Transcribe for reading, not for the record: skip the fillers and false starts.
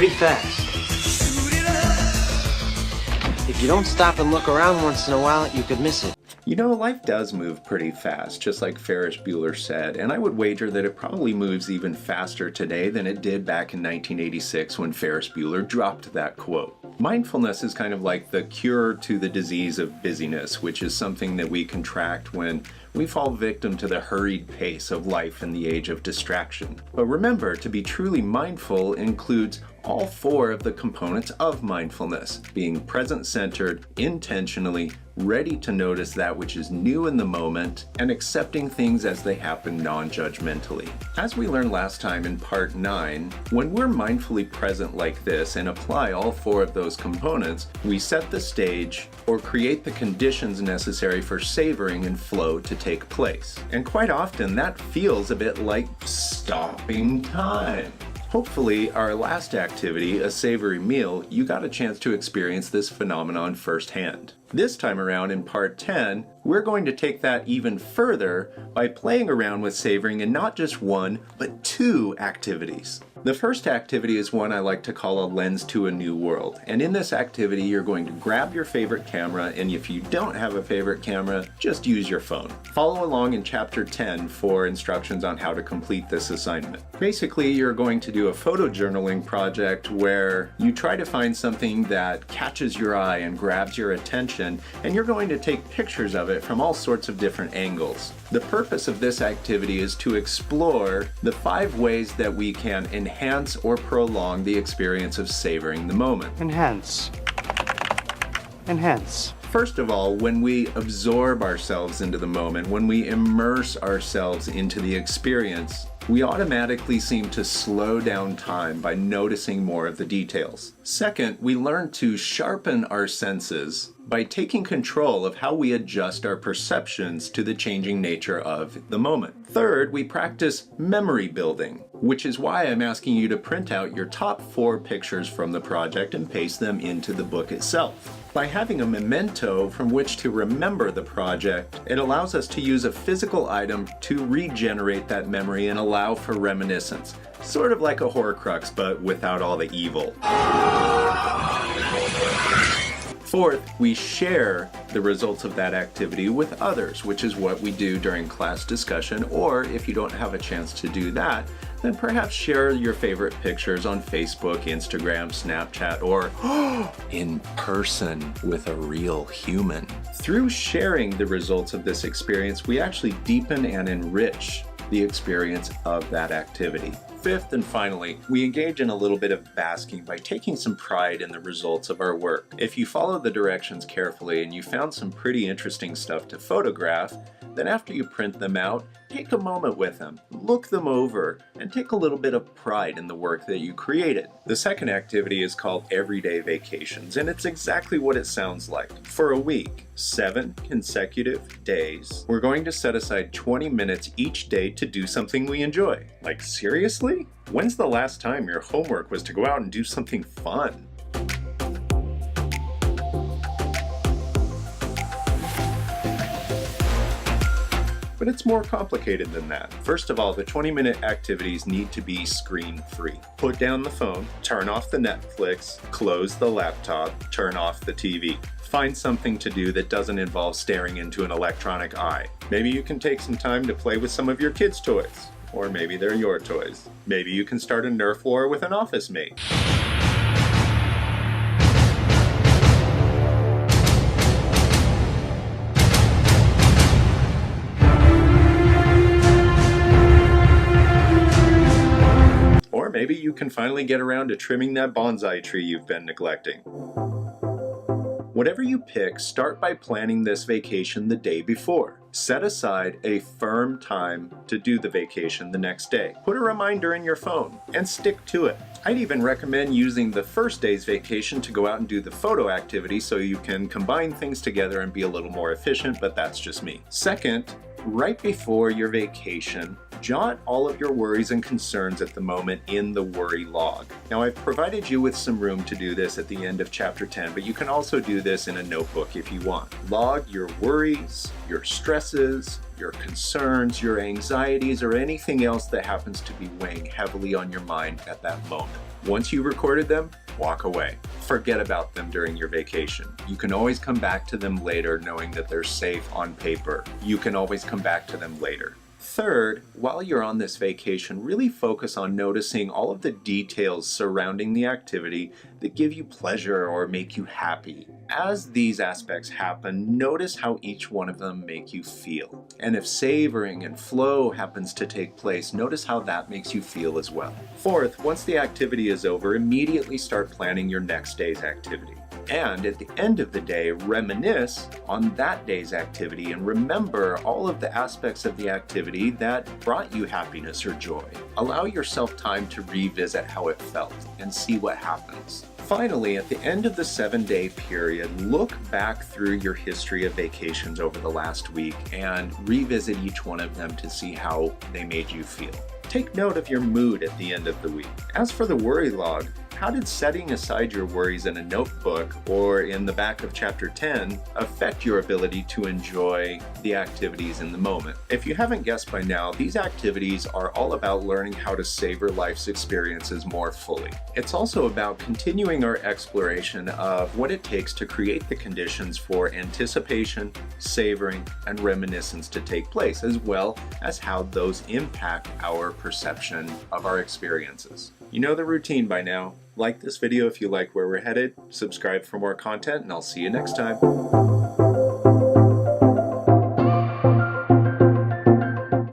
pretty fast. If you don't stop and look around once in a while, you could miss it. You know, life does move pretty fast, just like Ferris Bueller said, and I would wager that it probably moves even faster today than it did back in 1986 when Ferris Bueller dropped that quote. Mindfulness is kind of like the cure to the disease of busyness, which is something that we contract when we fall victim to the hurried pace of life in the age of distraction. But remember, to be truly mindful includes all four of the components of mindfulness: being present-centered, intentionally, ready to notice that which is new in the moment, and accepting things as they happen non-judgmentally. As we learned last time in part 9, when we're mindfully present like this and apply all four of those components, we set the stage or create the conditions necessary for savoring and flow to take place. And quite often that feels a bit like stopping time. Hopefully, our last activity, a savory meal, you got a chance to experience this phenomenon firsthand. This time around in part 10, we're going to take that even further by playing around with savoring in not just one, but 2 activities. The first activity is one I like to call a lens to a new world. And in this activity, you're going to grab your favorite camera, and if you don't have a favorite camera, just use your phone. Follow along in chapter 10 for instructions on how to complete this assignment. Basically, you're going to do a photojournaling project where you try to find something that catches your eye and grabs your attention, and you're going to take pictures of it from all sorts of different angles. The purpose of this activity is to explore the 5 ways that we can enhance or prolong the experience of savoring the moment. Enhance. Enhance. First of all, when we absorb ourselves into the moment, when we immerse ourselves into the experience, we automatically seem to slow down time by noticing more of the details. Second, we learn to sharpen our senses by taking control of how we adjust our perceptions to the changing nature of the moment. Third, we practice memory building, which is why I'm asking you to print out your top 4 pictures from the project and paste them into the book itself. By having a memento from which to remember the project, it allows us to use a physical item to regenerate that memory and allow for reminiscence. Sort of like a Horcrux, but without all the evil. Fourth, we share the results of that activity with others, which is what we do during class discussion, or if you don't have a chance to do that, then perhaps share your favorite pictures on Facebook, Instagram, Snapchat, or in person with a real human. Through sharing the results of this experience, we actually deepen and enrich the experience of that activity. Fifth and finally, we engage in a little bit of basking by taking some pride in the results of our work. If you follow the directions carefully and you found some pretty interesting stuff to photograph, then after you print them out, take a moment with them, look them over, and take a little bit of pride in the work that you created. The second activity is called Everyday Vacations, and it's exactly what it sounds like. For a week, 7 consecutive days, we're going to set aside 20 minutes each day to do something we enjoy. Like, seriously? When's the last time your homework was to go out and do something fun? But it's more complicated than that. First of all, the 20-minute activities need to be screen-free. Put down the phone, turn off the Netflix, close the laptop, turn off the TV. Find something to do that doesn't involve staring into an electronic eye. Maybe you can take some time to play with some of your kids' toys. Or maybe they're your toys. Maybe you can start a Nerf war with an office mate. Maybe you can finally get around to trimming that bonsai tree you've been neglecting. Whatever you pick, start by planning this vacation the day before. Set aside a firm time to do the vacation the next day. Put a reminder in your phone and stick to it. I'd even recommend using the first day's vacation to go out and do the photo activity so you can combine things together and be a little more efficient, but that's just me. Second, right before your vacation, Jot all of your worries and concerns at the moment in the worry log. Now, I've provided you with some room to do this at the end of chapter 10, but you can also do this in a notebook if you want. Log your worries, your stresses, your concerns, your anxieties, or anything else that happens to be weighing heavily on your mind at that moment. Once you've recorded them, walk away. Forget about them during your vacation. You can always come back to them later knowing that they're safe on paper. You can always come back to them later. Third, while you're on this vacation, really focus on noticing all of the details surrounding the activity that give you pleasure or make you happy. As these aspects happen, notice how each one of them make you feel. And if savoring and flow happens to take place, notice how that makes you feel as well. Fourth, once the activity is over, immediately start planning your next day's activity. And at the end of the day, reminisce on that day's activity and remember all of the aspects of the activity that brought you happiness or joy. Allow yourself time to revisit how it felt and see what happens. Finally, at the end of the 7-day period, look back through your history of vacations over the last week and revisit each one of them to see how they made you feel. Take note of your mood at the end of the week. As for the worry log, how did setting aside your worries in a notebook or in the back of chapter 10 affect your ability to enjoy the activities in the moment? If you haven't guessed by now, these activities are all about learning how to savor life's experiences more fully. It's also about continuing our exploration of what it takes to create the conditions for anticipation, savoring, and reminiscence to take place, as well as how those impact our perception of our experiences. You know the routine by now. Like this video if you like where we're headed, subscribe for more content, and I'll see you next time.